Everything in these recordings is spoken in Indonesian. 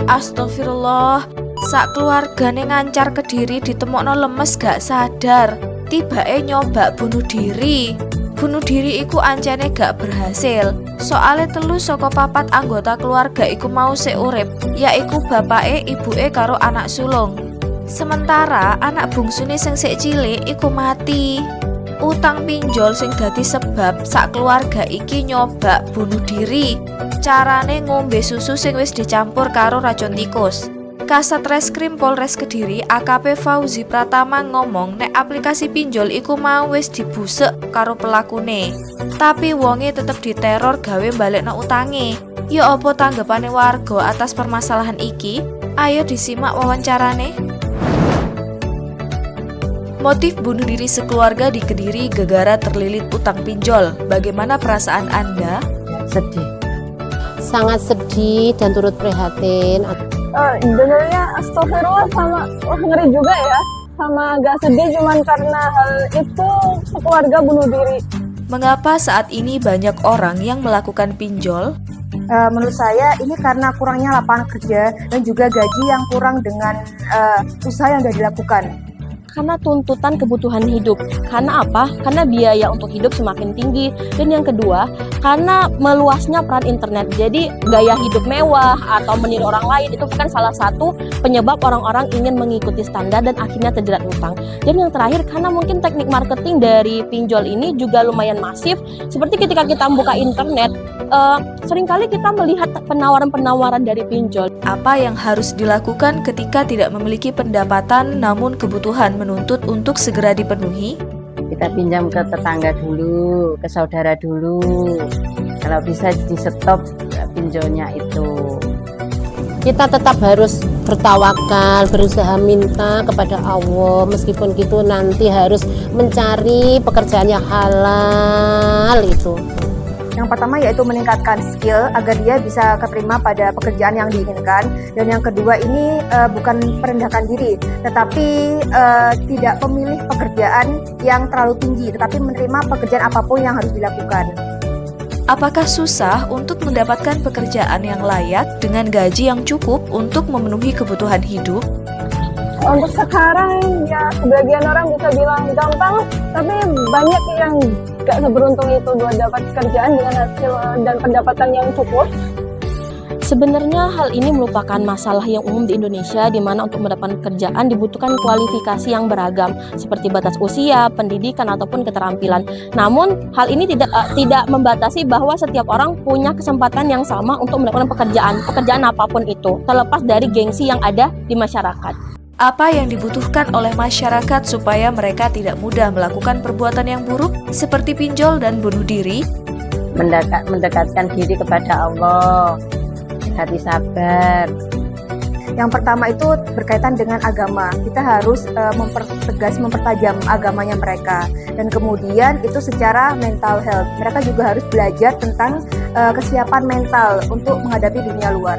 Astagfirullah, sak keluargane ngancar Kediri ditemokno lemes gak sadar. Tibake nyoba bunuh diri. Bunuh diri iku ancene gak berhasil. Soale telu saka papat anggota keluarga iku mau sik urip, yaiku bapake, ibuke karo anak sulung. Sementara anak bungsune sing sik cilik iku mati. Utang pinjol sing dadi sebab sak keluarga iki nyoba bunuh diri. Carane ngombe susu sing wis dicampur karo racun tikus. Kasat Reskrim Polres Kediri AKP Fauzi Pratama ngomong nek aplikasi pinjol iku mau wis dibusek karo pelakune. Tapi wonge tetep diteror gawe balekno utange. Ya apa tanggapane warga atas permasalahan iki? Ayo disimak wawancarane. Motif bunuh diri sekeluarga di Kediri gegara terlilit utang pinjol. Bagaimana perasaan Anda? Sedih, sangat sedih dan turut prihatin. Dengarnya astagfirullah sama ngeri juga ya, sama agak sedih cuman karena hal itu sekeluarga bunuh diri. Mengapa saat ini banyak orang yang melakukan pinjol? Menurut saya ini karena kurangnya lapangan kerja dan juga gaji yang kurang dengan usaha yang sudah dilakukan. Karena tuntutan kebutuhan hidup. Karena apa? Karena biaya untuk hidup semakin tinggi. Dan yang kedua, karena meluasnya peran internet. Jadi gaya hidup mewah atau meniru orang lain itu bukan salah satu penyebab orang-orang ingin mengikuti standar dan akhirnya terjerat utang. Dan yang terakhir, karena mungkin teknik marketing dari pinjol ini juga lumayan masif. Seperti ketika kita buka internet, seringkali kita melihat penawaran-penawaran dari pinjol. Apa yang harus dilakukan ketika tidak memiliki pendapatan namun kebutuhan menuntut untuk segera dipenuhi? Kita pinjam ke tetangga dulu, ke saudara dulu. Kalau bisa di stop pinjolnya itu. Kita tetap harus bertawakal, berusaha minta kepada Allah. Meskipun gitu nanti harus mencari pekerjaan yang halal itu. Yang pertama yaitu meningkatkan skill agar dia bisa keterima pada pekerjaan yang diinginkan. Dan yang kedua ini bukan merendahkan diri, tetapi tidak memilih pekerjaan yang terlalu tinggi, tetapi menerima pekerjaan apapun yang harus dilakukan. Apakah susah untuk mendapatkan pekerjaan yang layak dengan gaji yang cukup untuk memenuhi kebutuhan hidup? Untuk sekarang ya sebagian orang bisa bilang gampang, tapi banyak yang gak seberuntung itu buat dapat kerjaan dengan hasil dan pendapatan yang cukup. Sebenarnya hal ini merupakan masalah yang umum di Indonesia, di mana untuk mendapatkan pekerjaan dibutuhkan kualifikasi yang beragam, seperti batas usia, pendidikan, ataupun keterampilan. Namun, hal ini tidak membatasi bahwa setiap orang punya kesempatan yang sama untuk mendapatkan pekerjaan apapun itu, terlepas dari gengsi yang ada di masyarakat. Apa yang dibutuhkan oleh masyarakat supaya mereka tidak mudah melakukan perbuatan yang buruk seperti pinjol dan bunuh diri? Mendekatkan diri kepada Allah, hati sabar. Yang pertama itu berkaitan dengan agama. Kita harus mempertajam agamanya mereka. Dan kemudian itu secara mental health. Mereka juga harus belajar tentang kesiapan mental untuk menghadapi dunia luar.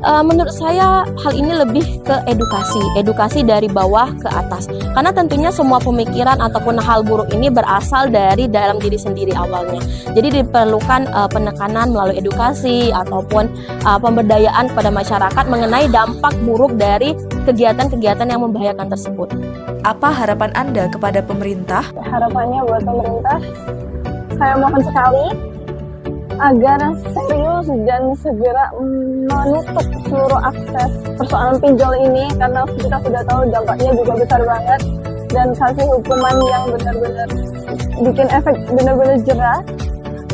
Menurut saya hal ini lebih ke edukasi dari bawah ke atas. Karena tentunya semua pemikiran ataupun hal buruk ini berasal dari dalam diri sendiri awalnya. Jadi diperlukan penekanan melalui edukasi ataupun pemberdayaan kepada masyarakat mengenai dampak buruk dari kegiatan-kegiatan yang membahayakan tersebut. Apa harapan Anda kepada pemerintah? Harapannya buat pemerintah, saya mohon sekali agar serius dan segera menutup seluruh akses persoalan pinjol ini, karena kita sudah tahu dampaknya juga besar banget, dan kasih hukuman yang benar-benar bikin efek benar-benar jerah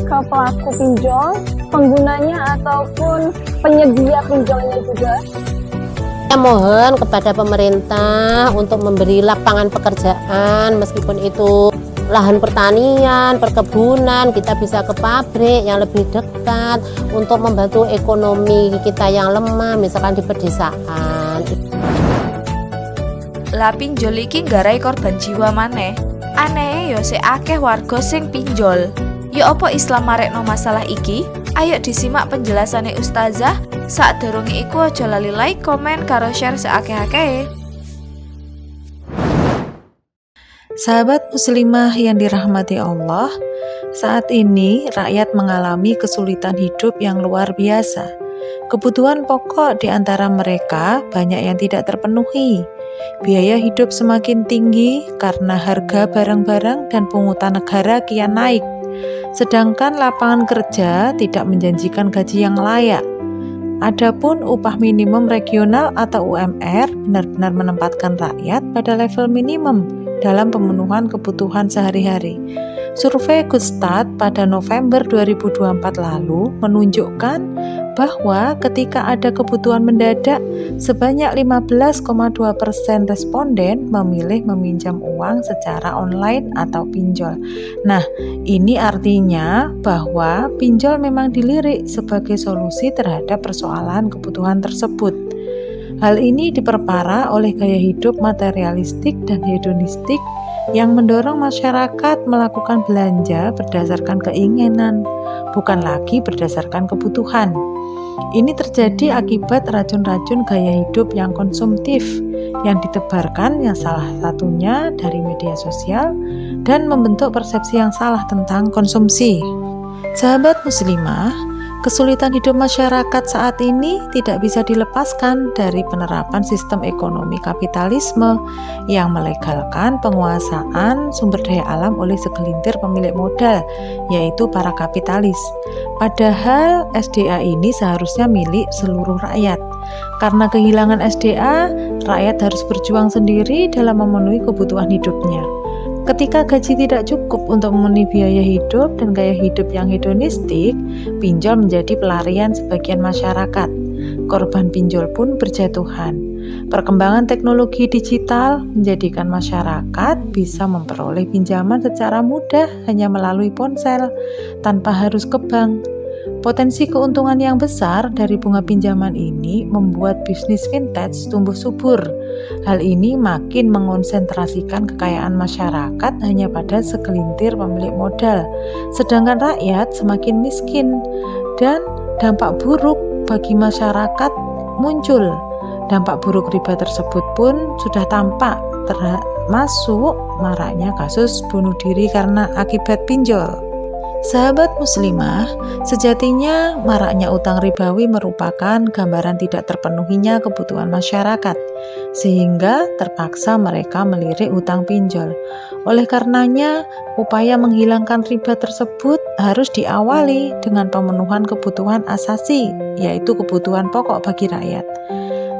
ke pelaku pinjol, penggunanya ataupun penyedia pinjolnya juga. Saya mohon kepada pemerintah untuk memberi lapangan pekerjaan, meskipun itu lahan pertanian, perkebunan, kita bisa ke pabrik yang lebih dekat untuk membantu ekonomi kita yang lemah, misalkan di pedesaan. Lah pinjol iki nggarai korban jiwa maneh. Aneh yo sik akeh warga sing pinjol. Yo apa Islam marekno masalah iki? Ayo disimak penjelasannya Ustazah. Sakdurunge iku aja lali like, komen, karo share seakeh-akehe. Sahabat muslimah yang dirahmati Allah, saat ini rakyat mengalami kesulitan hidup yang luar biasa. Kebutuhan pokok di antara mereka banyak yang tidak terpenuhi. Biaya hidup semakin tinggi karena harga barang-barang dan pungutan negara kian naik. Sedangkan lapangan kerja tidak menjanjikan gaji yang layak. Adapun upah minimum regional atau UMR benar-benar menempatkan rakyat pada level minimum dalam pemenuhan kebutuhan sehari-hari. Survei Gustat pada November 2024 lalu menunjukkan bahwa ketika ada kebutuhan mendadak, sebanyak 15,2% responden memilih meminjam uang secara online atau pinjol. Nah, ini artinya bahwa pinjol memang dilirik sebagai solusi terhadap persoalan kebutuhan tersebut. Hal ini diperparah oleh gaya hidup materialistik dan hedonistik yang mendorong masyarakat melakukan belanja berdasarkan keinginan, bukan lagi berdasarkan kebutuhan. Ini terjadi akibat racun-racun gaya hidup yang konsumtif yang ditebarkan yang salah satunya dari media sosial dan membentuk persepsi yang salah tentang konsumsi. Sahabat muslimah, kesulitan hidup masyarakat saat ini tidak bisa dilepaskan dari penerapan sistem ekonomi kapitalisme yang melegalkan penguasaan sumber daya alam oleh segelintir pemilik modal, yaitu para kapitalis. Padahal SDA ini seharusnya milik seluruh rakyat. Karena kehilangan SDA, rakyat harus berjuang sendiri dalam memenuhi kebutuhan hidupnya. Ketika gaji tidak cukup untuk memenuhi biaya hidup dan gaya hidup yang hedonistik, pinjol menjadi pelarian sebagian masyarakat. Korban pinjol pun berjatuhan. Perkembangan teknologi digital menjadikan masyarakat bisa memperoleh pinjaman secara mudah hanya melalui ponsel, tanpa harus ke bank. Potensi keuntungan yang besar dari bunga pinjaman ini membuat bisnis vintage tumbuh subur. Hal ini makin mengonsentrasikan kekayaan masyarakat hanya pada segelintir pemilik modal, sedangkan rakyat semakin miskin, dan dampak buruk bagi masyarakat muncul. Dampak buruk riba tersebut pun sudah tampak, termasuk maraknya kasus bunuh diri karena akibat pinjol. Sahabat muslimah, sejatinya maraknya utang ribawi merupakan gambaran tidak terpenuhinya kebutuhan masyarakat, sehingga terpaksa mereka melirik utang pinjol. Oleh karenanya, upaya menghilangkan riba tersebut harus diawali dengan pemenuhan kebutuhan asasi, yaitu kebutuhan pokok bagi rakyat.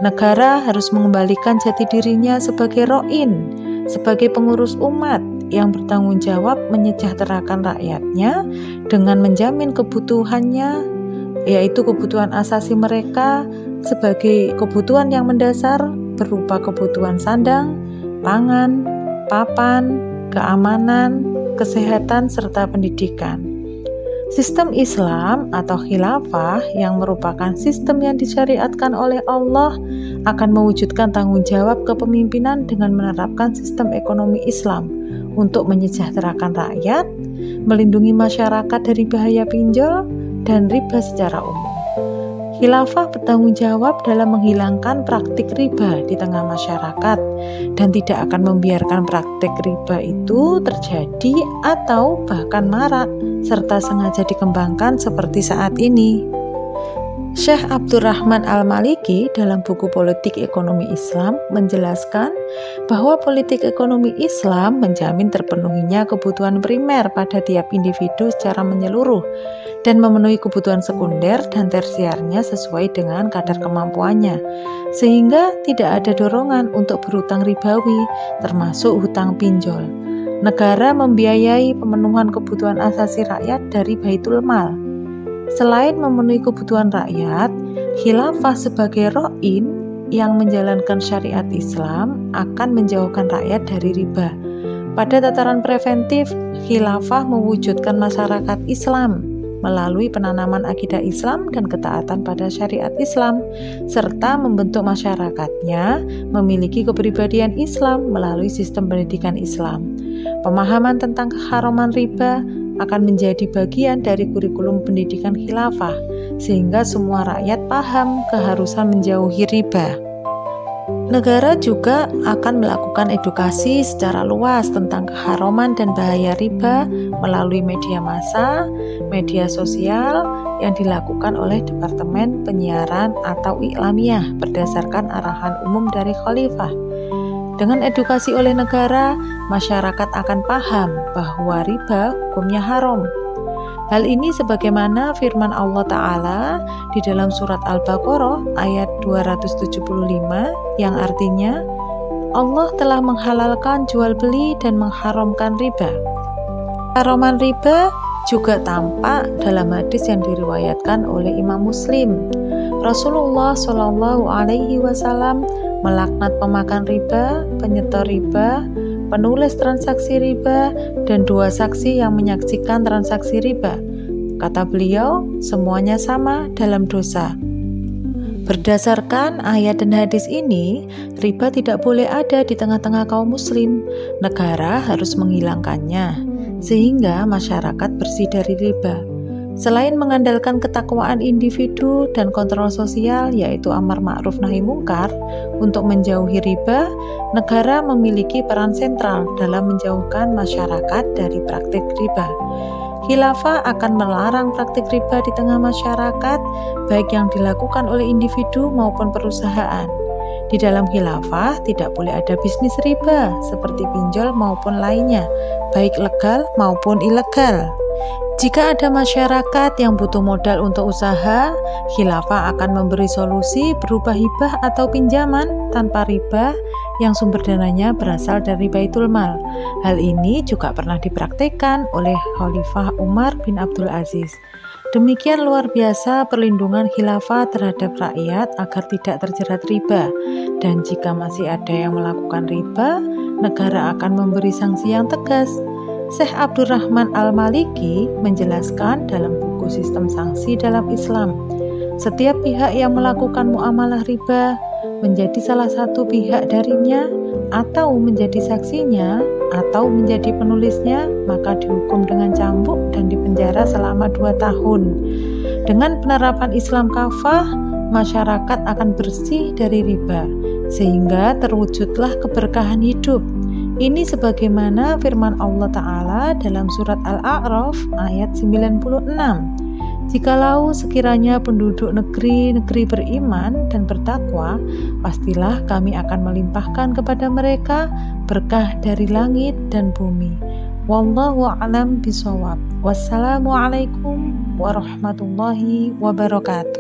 Negara harus mengembalikan jati dirinya sebagai ro'in, sebagai pengurus umat yang bertanggung jawab menyejahterakan rakyatnya dengan menjamin kebutuhannya, yaitu kebutuhan asasi mereka sebagai kebutuhan yang mendasar berupa kebutuhan sandang, pangan, papan, keamanan, kesehatan, serta pendidikan. Sistem Islam atau khilafah yang merupakan sistem yang disyariatkan oleh Allah akan mewujudkan tanggung jawab kepemimpinan dengan menerapkan sistem ekonomi Islam untuk menyejahterakan rakyat, melindungi masyarakat dari bahaya pinjol dan riba secara umum. Khilafah bertanggung jawab dalam menghilangkan praktik riba di tengah masyarakat dan tidak akan membiarkan praktik riba itu terjadi atau bahkan marak serta sengaja dikembangkan seperti saat ini. Syekh Abdurrahman Al-Maliki dalam buku Politik Ekonomi Islam menjelaskan bahwa politik ekonomi Islam menjamin terpenuhinya kebutuhan primer pada tiap individu secara menyeluruh dan memenuhi kebutuhan sekunder dan tersiarnya sesuai dengan kadar kemampuannya, sehingga tidak ada dorongan untuk berhutang ribawi, termasuk hutang pinjol. Negara membiayai pemenuhan kebutuhan asasi rakyat dari Baitul Mal. Selain memenuhi kebutuhan rakyat, khilafah sebagai ro'in yang menjalankan syariat Islam akan menjauhkan rakyat dari riba. Pada tataran preventif, khilafah mewujudkan masyarakat Islam melalui penanaman akidah Islam dan ketaatan pada syariat Islam, serta membentuk masyarakatnya memiliki kepribadian Islam melalui sistem pendidikan Islam. Pemahaman tentang keharaman riba akan menjadi bagian dari kurikulum pendidikan khilafah, sehingga semua rakyat paham keharusan menjauhi riba. Negara juga akan melakukan edukasi secara luas tentang keharaman dan bahaya riba melalui media massa, media sosial, yang dilakukan oleh Departemen Penyiaran atau Iklamiyah berdasarkan arahan umum dari Khalifah. Dengan edukasi oleh negara, masyarakat akan paham bahwa riba hukumnya haram. Hal ini sebagaimana firman Allah Ta'ala di dalam surat Al-Baqarah ayat 275 yang artinya Allah telah menghalalkan jual beli dan mengharamkan riba. Haraman riba juga tampak dalam hadis yang diriwayatkan oleh Imam Muslim. Rasulullah Shallallahu Alaihi Wasallam melaknat pemakan riba, penyetor riba, penulis transaksi riba, dan 2 saksi yang menyaksikan transaksi riba. Kata beliau, semuanya sama dalam dosa. Berdasarkan ayat dan hadis ini, riba tidak boleh ada di tengah-tengah kaum muslim. Negara harus menghilangkannya, sehingga masyarakat bersih dari riba. Selain mengandalkan ketakwaan individu dan kontrol sosial, yaitu amar ma'ruf nahi mungkar, untuk menjauhi riba, negara memiliki peran sentral dalam menjauhkan masyarakat dari praktik riba. Khilafah akan melarang praktik riba di tengah masyarakat, baik yang dilakukan oleh individu maupun perusahaan. Di dalam khilafah tidak boleh ada bisnis riba, seperti pinjol maupun lainnya, baik legal maupun ilegal. Jika ada masyarakat yang butuh modal untuk usaha, khilafah akan memberi solusi berupa hibah atau pinjaman tanpa riba yang sumber dananya berasal dari Baitul Mal. Hal ini juga pernah dipraktikkan oleh Khalifah Umar bin Abdul Aziz. Demikian luar biasa perlindungan khilafah terhadap rakyat agar tidak terjerat riba. Dan jika masih ada yang melakukan riba, negara akan memberi sanksi yang tegas. Syekh Abdurrahman Al-Maliki menjelaskan dalam buku Sistem Sanksi dalam Islam, setiap pihak yang melakukan muamalah riba menjadi salah satu pihak darinya atau menjadi saksinya atau menjadi penulisnya, maka dihukum dengan cambuk dan dipenjara selama 2 tahun. Dengan penerapan Islam kafah, masyarakat akan bersih dari riba, sehingga terwujudlah keberkahan hidup. Ini sebagaimana firman Allah Ta'ala dalam surat Al-A'raf ayat 96. Jikalau sekiranya penduduk negeri-negeri beriman dan bertakwa, pastilah kami akan melimpahkan kepada mereka berkah dari langit dan bumi. Wallahu a'lam bishawab. Wassalamualaikum warahmatullahi wabarakatuh.